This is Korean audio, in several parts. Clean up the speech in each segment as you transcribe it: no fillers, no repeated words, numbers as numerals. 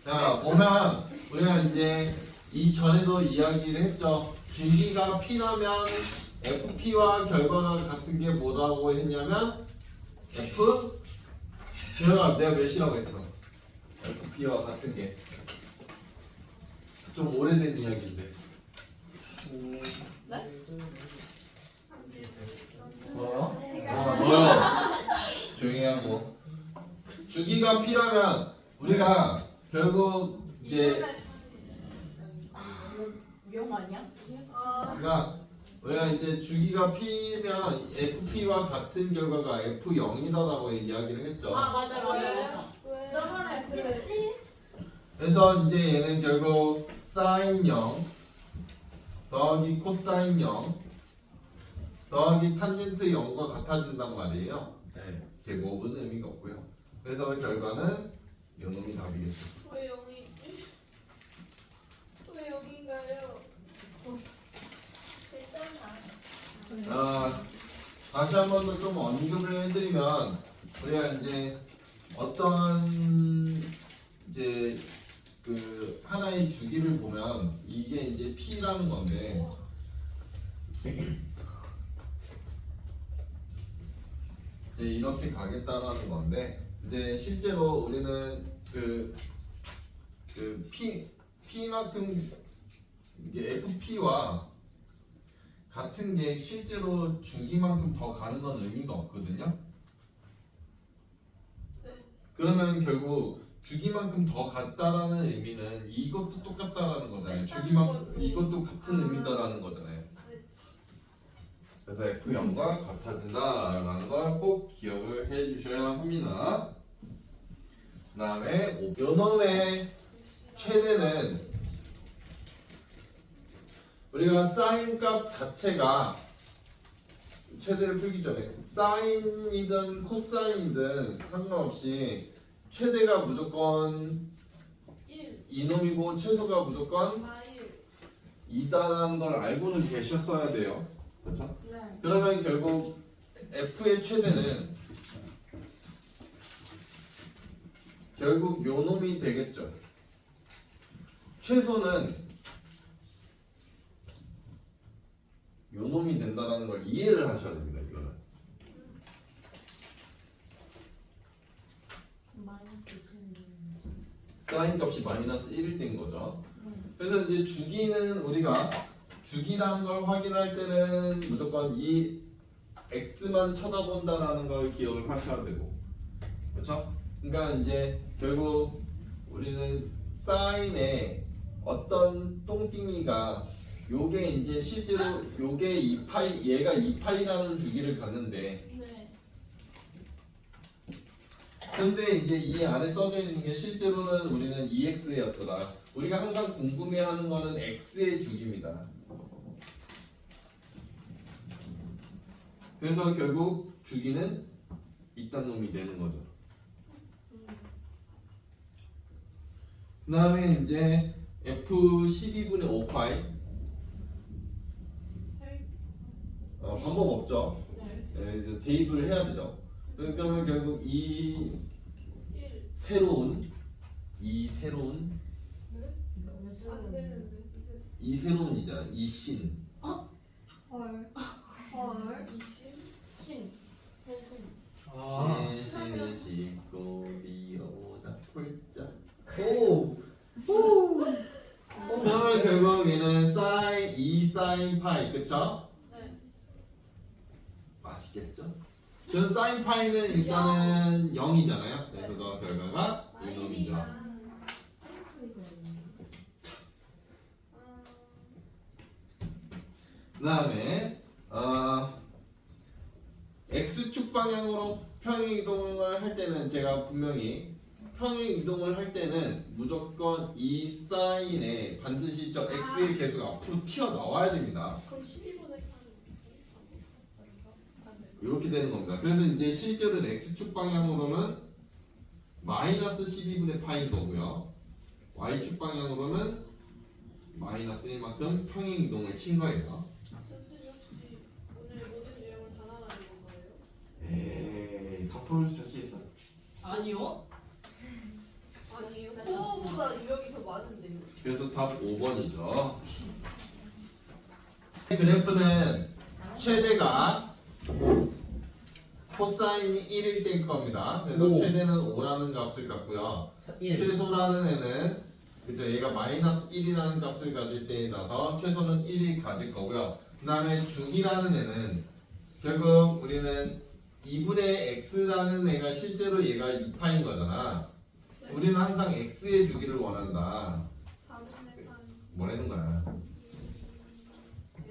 자, 보면 우리가 이제 이전에도 이야기를 했죠. 주기가 P라면 FP와 결과가 같은 게 뭐라고 했냐면 F 제가 내가 몇이라고 했어? FP와 같은 게 좀 오래된 이야기인데. 네? 뭐요? 뭐요? 조용히 하고. 주기가 P라면 우리가 결국 이제 명 아니야? 그러니까 우리가 이제 주기가 P면 FP와 같은 결과가 F0이다라고 이야기를 했죠. 아 맞아 맞아. 저번에 그랬지? 그래서 이제 얘는 결국 사인 0 더하기 코사인 0 더하기 탄젠트 0과 같아진단 말이에요. 네. 제곱은 의미가 없고요. 그래서 결과는 요놈이 답이겠죠. 왜 여기 있지? 왜 여긴가요? 됐잖아. 다시 한 번 더 좀 언급을 해드리면 우리가 이제 어떤 이제 그 하나의 주기를 보면 이게 이제 P라는 건데 이제 이렇게 가겠다라는 건데 이제 실제로 우리는 그 P만큼 이제 FP와 같은 게 실제로 주기만큼 더 가는 건 의미가 없거든요. 그러면 결국 주기만큼 더 같다라는 의미는 이것도 똑같다라는 거잖아요. 주기만큼 이것도 같은 의미다라는 거잖아요. 그래서 F0과 같아진다라는 걸 꼭 기억을 해주셔야 합니다. 그 다음에 요놈의 최대는 우리가 사인 값 자체가 최대를 풀기 전에 사인이든 코사인이든 상관없이 최대가 무조건 1, 이놈이고 최소가 무조건 4, 2다라는 걸 알고는 계셨어야 돼요. 그렇죠? 네. 그러면 결국 F의 최대는 결국 요놈이 되겠죠. 최소는 요놈이 된다는 걸 이해를 하셔야 됩니다. 이거는. 사인 값이 마이너스 1일 때인 거죠. 그래서 이제 주기는 우리가 주기라는 걸 확인할 때는 무조건 이 x만 쳐다본다라는 걸 기억을 하셔야 되고, 그렇죠? 그러니까 이제 결국 우리는 사인에 어떤 똥띵이가 요게 이제 실제로 요게 2파이 얘가 2파이라는 주기를 갖는데 네. 근데 이제 이 안에 써져 있는 게 실제로는 우리는 EX였더라. 우리가 항상 궁금해하는 거는 X의 주기입니다. 그래서 결국 주기는 이딴 놈이 되는 거죠. 그 다음에 이제 F12분의 5파이 방법 없죠. 네, 이제 대입을 해야 되죠. 그러면 결국 이 1. 새로운 안 되는데. 이 새로운이자 이 신. 헐. 헐. 20. 신. 세신. 신을 싣고 비어오자 폴자. 오! 그러면 결국 얘는 사인 2 사인 파이 그쵸? 네. 맛있겠죠? 그래서 사인 파이는 일단은 0이잖아요. 그래서 결과가 이놈이죠. 그 다음에 X축 방향으로 평행 이동을 할 때는 제가 분명히 평행 이동을 할 때는 무조건 이 사인에 반드시 저 X의 개수가 앞으로 튀어나와야 됩니다. 그럼 12분의 3. 이렇게 되는 겁니다. 그래서 이제 실제로는 X축 방향으로는 마이너스 12분의 파인 거고요. Y축 방향으로는 마이너스 1만큼 평행 이동을 친 거예요. 선생님 혹시 오늘 모든 유형을 다 나가는 건가요? 에이, 다 풀을 수 자신 있어? 아니요. 아니요. 코어보다 유형이 더 많은데요. 그래서 답 5번이죠. 그래프는 최대가 코사인이 1일 땐 겁니다. 그래서 오. 최대는 5라는 값을 갖고요. 1. 최소라는 애는 그죠? 얘가 마이너스 1이라는 값을 가질 때라서 최소는 1이 가질 거고요. 그 다음에 주기라는 애는 결국 우리는 2분의 x라는 애가 실제로 얘가 2파인 거잖아. 우리는 항상 x의 주기를 원한다. 4분의 8. 뭐라는 거야?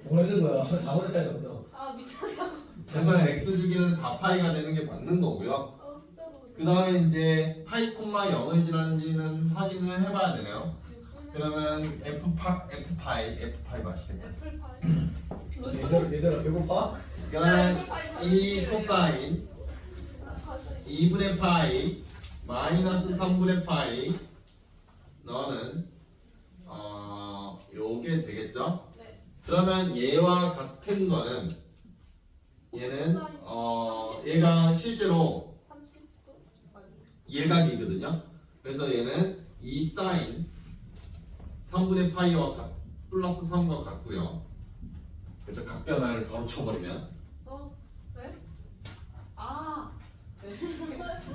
뭐라는 거야? 4번에 가요. 아 미쳤다. 그래서 x 주기는 4파이가 되는 게 맞는 거고요. 아 숫자도. 그 다음에 이제 파이 콤마 0을 지났는지는 확인을 해봐야 되네요. 그러면 f 파이 맛있겠다. 애플파이. 얘들아 배고파? 그러면 이 코사인 아 맞아. 2분의 파이 마이너스 3분의 파이 너는 요게 되겠죠? 네. 그러면 얘와 같은 거는 얘는 얘가 실제로 30도. 아니. 예각이거든요. 그래서 얘는 2 사인 3분의 파이와 플러스 3과 같고요. 그래서 각변화를 바로 쳐버리면 네? 아. 네.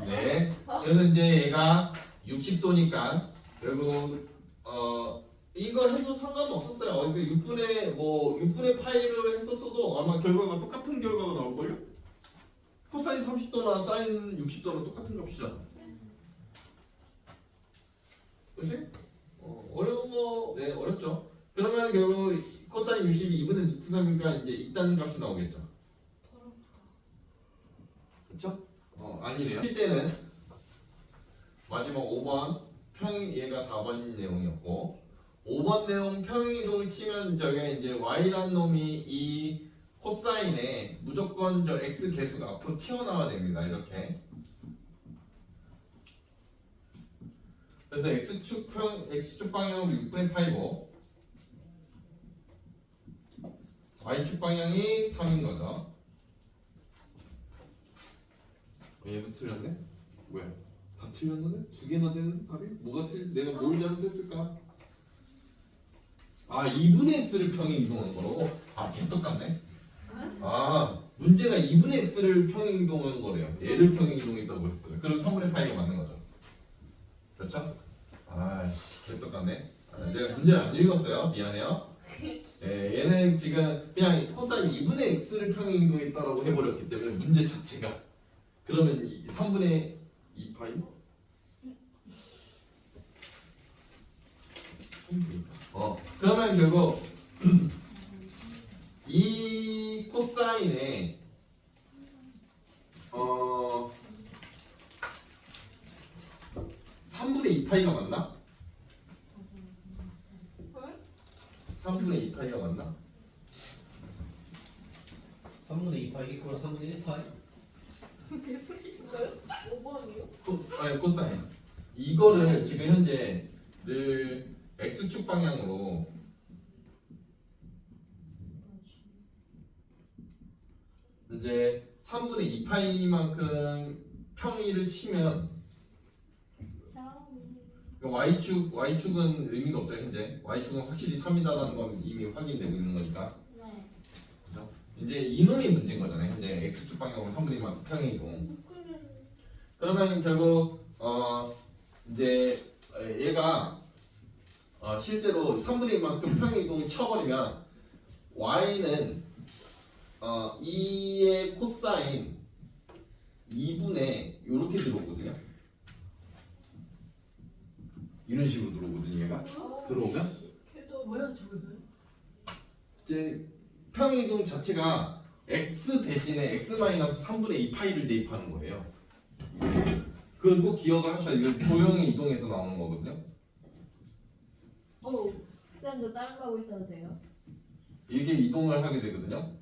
네. 그래서 이제 얘가 60도니까 결국 이거 해도 상관은 없었어요. 6분의 파이를 했었어도 아마 결과가 똑같은 결과가 나올걸요? 코사인 30도나 사인 60도는 똑같은 값이잖아. 그치? 어려운 거, 네, 어렵죠. 그러면 결국 코사인 60이 2분의 3이니까 이제 있다는 값이 나오겠죠. 그쵸? 아니네요. 칠 때는 마지막 5번 얘가 4번 내용이었고 5번 내용 평행이동을 치면 저게 이제 y라는 놈이 이 코사인에 무조건 저 x 개수가 앞으로 튀어나와야 됩니다. 이렇게. 그래서 x축 방향으로 6분의 파이고 y축 방향이 3인 거죠. 얘도 틀렸네? 뭐야? 다 틀렸는데? 두 개나 되는 답이? 내가 뭘 잘못했을까? 아 2분의 x를 평행 이동한 거로? 아 개똑같네. 아 문제가 2분의 x를 평행 이동한 거래요. 얘를 평행 이동했다고 했어요. 그럼 3분의 파이가 맞는 거죠. 그렇죠? 아씨 개똑같네. 내가 문제를 안 읽었어요. 미안해요. 예, 얘는 지금 그냥 코사인 2분의 x를 평행 이동했다라고 해버렸기 때문에 문제 자체가 그러면 3분의 2파이? 그러면 결국 이 코사인에 3분의 2파이가 맞나? 3분의 2파이가 맞나? 3분의 2파이 이퀄 3분의 1파이? 뭐요? 5번이요? 아니 코사인 이거를 지금 현재 늘 x축 방향으로 이제 3분의 2파이만큼 평이를 치면 y축은 의미가 없죠. 현재 y축은 확실히 3이다라는 건 이미 확인되고 있는 거니까. 네. 그죠? 이제 이놈이 문제인 거잖아요. 현재 x축 방향으로 3분의 2만큼 평이고. 그러면 결국 이제 얘가 실제로 3분의 2만큼 평행 이동을 쳐버리면 y는 2의 코사인 2분의 이렇게 들어오거든요. 이런 식으로 들어오거든요. 얘가 들어오면 뭐야 저거? 이제 평행 이동 자체가 x 대신에 x 마이너스 3분의 2 파이를 대입하는 거예요. 그걸 꼭 기억을 하셔야 돼요. 이거 도형의 이동에서 나오는 거거든요. 쌤도 다른 거 하고 있어도 돼요? 이게 이동을 하게 되거든요.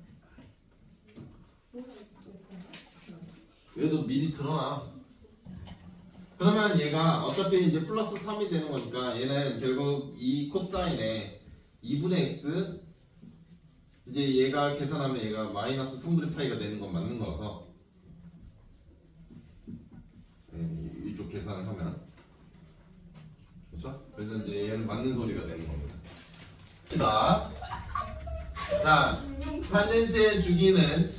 얘도 미리 드러나. 그러면 얘가 어차피 이제 플러스 3이 되는 거니까 얘는 결국 이 코사인에 2분의 x 이제 얘가 계산하면 얘가 마이너스 3분의 파이가 되는 건 맞는 거라서 이쪽 계산을 하면 그렇죠? 그래서 이제 얘는 맞는 소리가 되는 겁니다. 자, 탄젠트의 주기는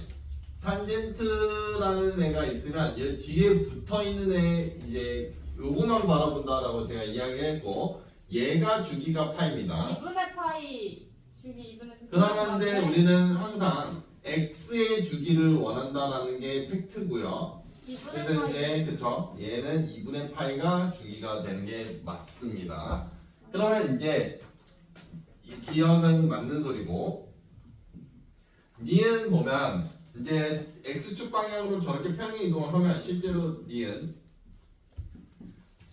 탄젠트라는 애가 있으면 얘 뒤에 붙어 있는 애 이제 요거만 바라본다라고 제가 이야기했고 얘가 주기가 파입니다. 2분의 파이 주기 2분의 파이. 그러는데 우리는 항상 x의 주기를 원한다라는 게 팩트고요. 2분의 그래서 파이. 이제 그쵸? 얘는 2분의 파이가 주기가 되는 게 맞습니다. 그러면 이제 이 기억은 맞는 소리고 니은 보면 이제 x축 방향으로 저렇게 평행 이동을 하면 실제로 니은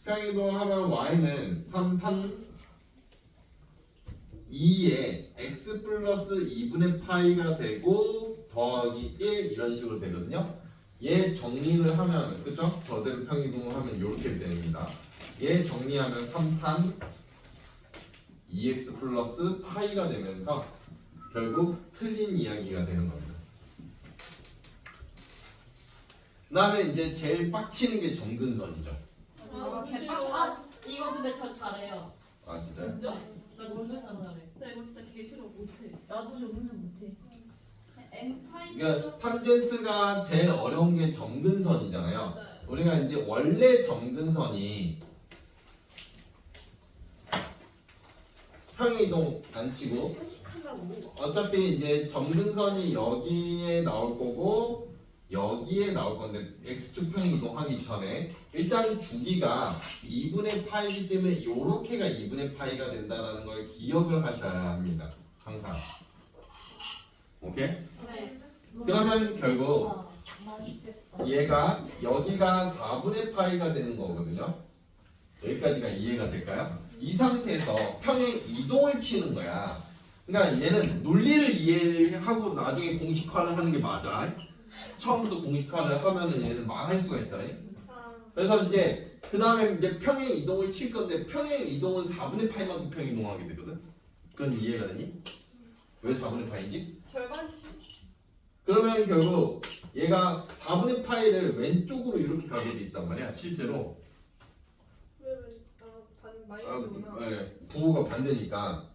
평행 이동을 하면 y는 3탄 2에 x 플러스 2분의 파이가 되고 더하기 1 이런 식으로 되거든요. 얘 정리를 하면 그죠? 저대로 평행 이동을 하면 이렇게 됩니다. 얘 정리하면 3탄 2x 플러스 파이가 되면서 결국 틀린 이야기가 되는 겁니다. 그 다음에 이제 제일 빡치는 게 정근선이죠. 이거 근데 저 잘해요. 아 진짜요? 진짜? 나 정근선 잘해. 나 이거 진짜 개 싫어 못해. 나도 정근선 못해. M 파이 그러니까 탄젠트가 제일 어려운 게 정근선이잖아요. 맞아요. 우리가 이제 원래 정근선이 평행이동 안 치고 회식한다고. 어차피 이제 정근선이 여기에 나올 거고 여기에 나올 건데 x축 평행이동 하기 전에 일단 주기가 2분의 파이기 때문에 이렇게가 2분의 파이가 된다는 걸 기억을 하셔야 합니다. 항상. 오케이? 네. 그러면 결국 아, 맛있겠다. 얘가 여기가 4분의 파이가 되는 거거든요. 여기까지가 이해가 될까요? 이 상태에서 평행 이동을 치는 거야. 그러니까 얘는 논리를 이해하고 나중에 공식화를 하는 게 맞아. 처음부터 공식화를 하면은 얘는 망할 수가 있어요. 그래서 이제 그 다음에 이제 평행 이동을 칠 건데 평행 이동은 4분의 파이만큼 평행 이동하게 되거든. 그건 이해가 되니? 왜 4분의 파이지? 절반씩. 그러면 결국 얘가 4분의 파이를 왼쪽으로 이렇게 가게 돼 있단 말이야. 실제로 반 마이너스구나. 네, 부호가 반대니까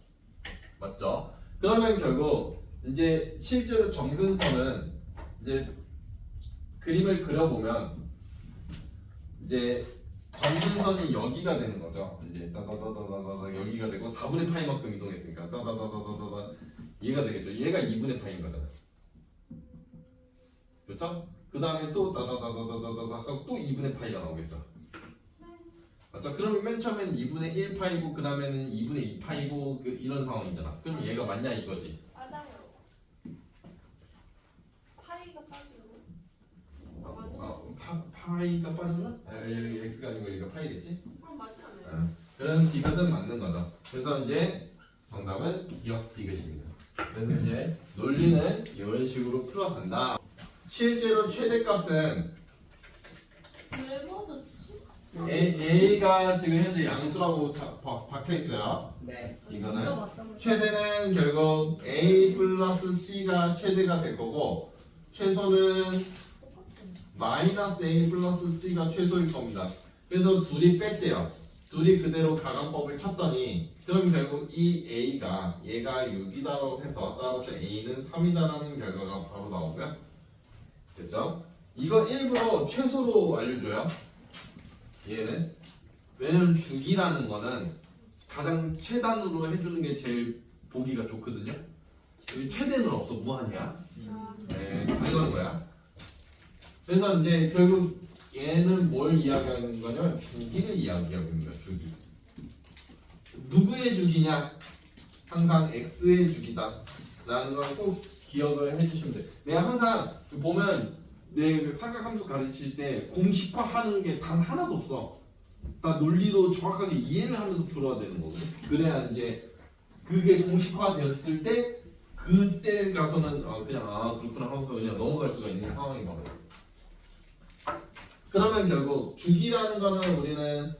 맞죠? 그러면 결국 이제 실제로 정근선은 이제 그림을 그려보면 이제 정근선이 여기가 되는 거죠. 이제 따다다다다다 여기가 되고 4분의 파이만큼 이동했으니까 따다다다다다 얘가 되겠죠. 얘가 2분의 파이인 거잖아. 그렇죠? 그 다음에 또 따다다다다다다 하고 또 2분의 파이가 나오겠죠. 맞죠? 그러면 맨 처음에는 2분의 1 파이고 그 다음에는 2분의 2 파이고 이런 상황이잖아. 그럼 얘가 맞냐 이거지. 맞아요. 파이가 빠지고. 파이가 빠졌나? 여기 x가 아니고 여기가 파이겠지? 그럼 맞아요. 그런 디귿은 맞는 거죠. 그래서 이제 정답은 기억 디귿입니다. 그래서 이제 논리는 이런 식으로 풀어간다. 실제로 최대값은 왜 맞았지? A가 지금 현재 양수라고 박혀 있어요. 네. 이거는 이거 맞다고. 최대는 결국 A 플러스 C가 최대가 될 거고 최소는 마이너스 A 플러스 C가 최소일 겁니다. 그래서 둘이 뺐대요. 둘이 그대로 가강법을 쳤더니 그럼 결국 이 A가 얘가 6이다라고 해서 따라서 A는 3이다라는 결과가 바로 나오고요. 됐죠? 이거 일부러 최소로 알려줘요. 얘는 왜냐면 주기라는 거는 가장 최단으로 해주는 게 제일 보기가 좋거든요. 여기 최대는 없어 무한이야. 네, 당연한 거야. 그래서 이제 결국 얘는 뭘 이야기하는 거냐면 주기를 이야기하고 있는 거야. 주기. 누구의 주기냐? 항상 x의 주기다. 라는 걸 꼭 기억을 해주시면 돼. 내가 항상 보면 내 삼각함수 가르칠 때 공식화하는 게 단 하나도 없어. 다 논리로 정확하게 이해를 하면서 풀어야 되는 거거든. 그래야 이제 그게 공식화되었을 때 그때 가서는 그냥 그렇구나 하면서 그냥 넘어갈 수가 있는 상황인 거거든. 그러면 결국 주기라는 거는 우리는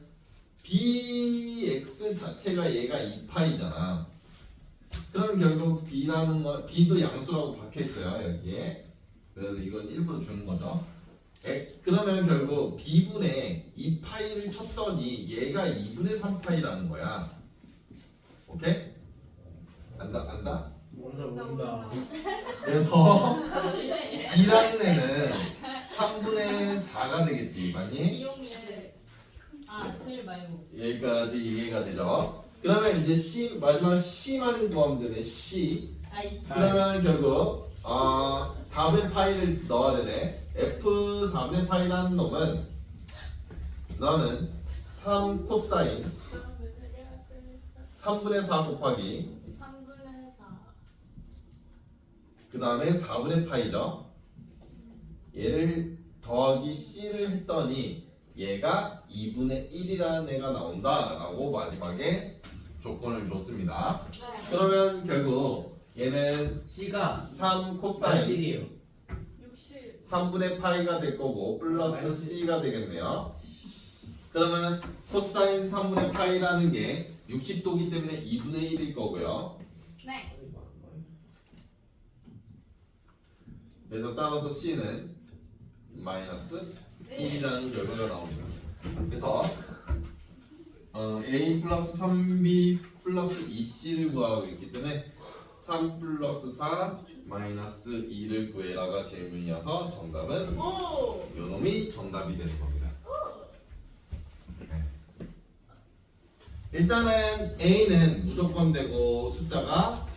bx 자체가 얘가 2파이잖아. 그럼 결국 b라는 거 b도 양수라고 박혀 있어요 여기에. 그래서 이건 일부러 주는 거죠. 그러면 결국 b분의 2파이를 쳤더니 얘가 2분의 3파이라는 거야. 오케이? 안다? 모른다. 그래서 네. b라는 애는 3분의 4가 되겠지, 맞니? 이용이에 들 말고. 여기까지 이해가 되죠? 그러면 이제 C 마지막 C만 구하면 되네. C. 아이씨. 그러면 결국 4분의 파이를 넣어야 되네. F 4분의 파이라는 놈은 너는 3 코사인 3분의 4 곱하기 3분의 4. 그 다음에 4분의 파이죠. 얘를 더하기 C를 했더니 얘가 2분의 1이라는 애가 나온다 라고 마지막에 조건을 줬습니다. 네. 그러면 결국 얘는 C가 3 코사인 1이에요. 60. 3분의 파이가 될 거고 플러스 C가 되겠네요. 그러면 코사인 3분의 파이라는 게 60도기 때문에 2분의 1일 거고요. 네. 그래서 따라서 C는 마이너스 네. 1이라는 결과가 나옵니다. 그래서 A 플러스 3B 플러스 2C를 구하고 있기 때문에 3 플러스 4 마이너스 2를 구해라가 질문이어서 정답은 오. 요놈이 정답이 되는 겁니다. 네. 일단은 A는 무조건 되고 숫자가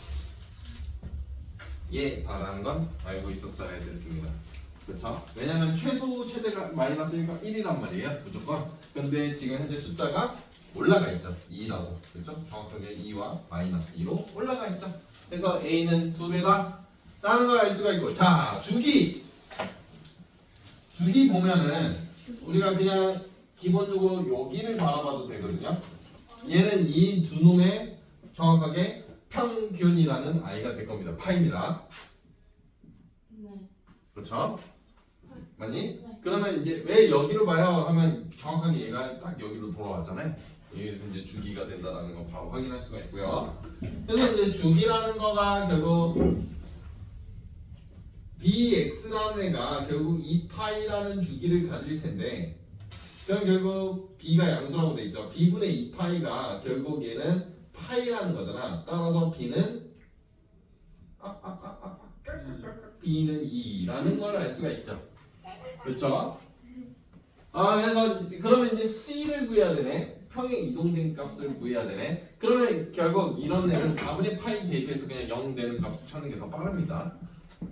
다라는 건 알고 있었어야 됐습니다. 그렇죠? 왜냐면 최소 최대가 마이너스 1이란 말이에요. 무조건. 근데 지금 현재 숫자가 올라가 있죠. 2라고. 그렇죠? 정확하게 2와 마이너스 2로 올라가 있죠. 그래서 A는 두 배다 라는 걸 알 수가 있고. 자, 주기 보면은 우리가 그냥 기본적으로 여기를 바라봐도 되거든요. 얘는 이 두 놈의 정확하게 평균이라는 아이가 될 겁니다. 파입니다. 네. 그렇죠? 맞니? 네. 그러면 이제 왜 여기로 봐요? 하면 정확하게 얘가 딱 여기로 돌아왔잖아요. 여기서 이제 주기가 된다라는 거 바로 확인할 수가 있고요. 그래서 이제 주기라는 거가 결국 bx라는 애가 결국 2파이라는 주기를 가질 텐데, 그럼 결국 b가 양수라고 돼 있죠. b분의 2파이가 결국 얘는 파이라는 거잖아. 따라서 b는 b는 2라는 걸 알 수가 있죠. 그렇죠? 그래서 그러면 이제 c를 구해야 되네. 평행 이동된 값을 구해야 되네. 그러면 결국 이런 애는 4분의 파이 대입해서 그냥 0 되는 값을 찾는 게 더 빠릅니다.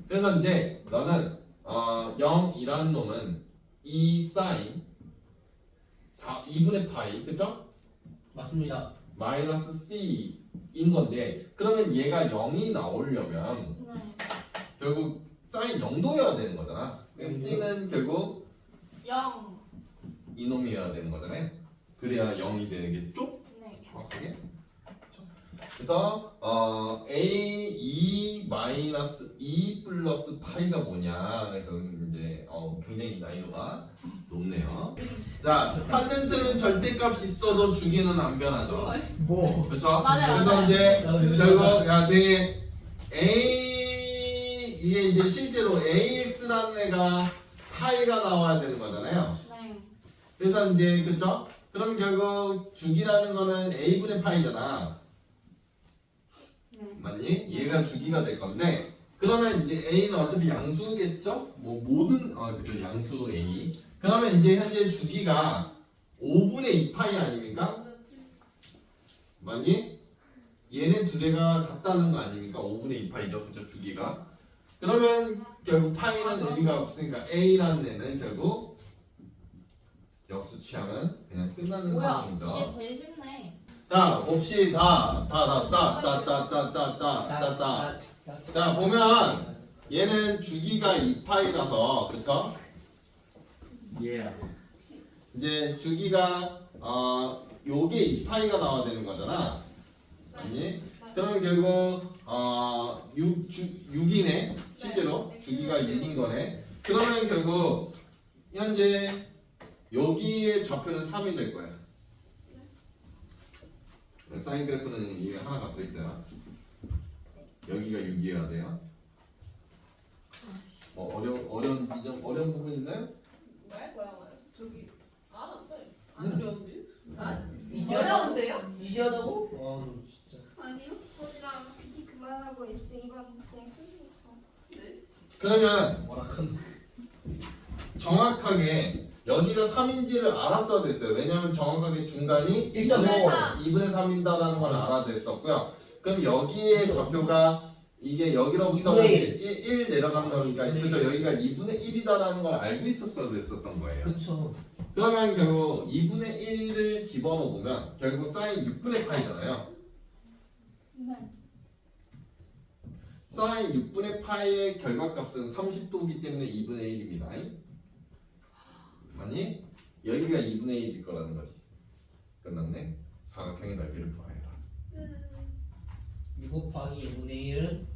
그래서 이제 너는 0이라는 놈은 2 사인 2분의 파이, 그쵸? 맞습니다. 마이너스 c인 건데, 그러면 얘가 0이 나오려면 네. 결국 사인 0도여야 되는 거잖아. c는 결국 0. 이놈이어야 되는 거잖아요. 그래야 0이 되겠죠? 네. 정확하게. 그래서 a 2 마이너스 2 플러스 파이가 뭐냐. 그래서 이제 굉장히 난이도가 높네요. 자, 탄젠트는 절대값이 있어도 주기는 안 변하죠. 뭐? 그렇죠? 맞아요, 그래서 맞아요. 이제 결국 되게 a 이게 이제 실제로 ax라는 애가 파이가 나와야 되는 거잖아요. 네. 그래서 이제 그쵸? 그럼 결국 주기라는 거는 a분의 파이잖아. 네. 맞니? 얘가 주기가 될 건데, 그러면 이제 a는 어차피 양수겠죠? 뭐 모든 그죠, 양수 a. 그러면 이제 현재 주기가 5분의 2파이 아닙니까? 맞니? 얘네 두 개가 같다는 거 아닙니까? 5분의 2파이죠, 그죠, 주기가. 그러면 결국 파이는 의미가 없으니까 a라는 애는 결국 역수 취하면 그냥 끝나는 뭐야? 상황이죠. 이게 제일 쉽네. 자, 봅시다. 자, 보면 얘는 주기가 2파이라서, 그쵸? 예. 이제 주기가 요게 2파이가 나와야 되는 거잖아. 아니? 그러면 결국 6이네. 실제로 주기가 6인 거네. 그러면 결국 현재 여기의 좌표는 3이 될 거야. 사인 그래프는 이게 하나가 더 있어요. 여기가 6이어야 돼요. 뭐 어려운 지점, 어려운 부분 있나요? 안 어려운데? 어려운데요? 이지하다고? 아, 너 진짜. 아니요. 저랑 PT 그만하고 있어. 이번 그냥 수술했어. 네? 그러면 뭐라컨. 정확하게 여기가 3인지를 알았어야 됐어요. 왜냐면 정확하게 중간이 1.5. 2분의 3인다라는 걸 알아야 됐었고요. 그럼 여기에 좌표가 이게 여기로부터 2분의 1 내려간 거니까 2분의 그죠? 여기가 2분의 1이다라는 걸 알고 있었어야 됐었던 거예요. 그쵸. 그러면 결국 2분의 1을 집어넣으면 결국 사인 6분의 파이잖아요. 네. 사인 6분의 파이의 결과값은 30도이기 때문에 2분의 1입니다. 아니 여기가 2분의 1일 거라는 거지. 끝났네. 사각형의 넓이를 구하여라. 2 곱하기 2분의 1은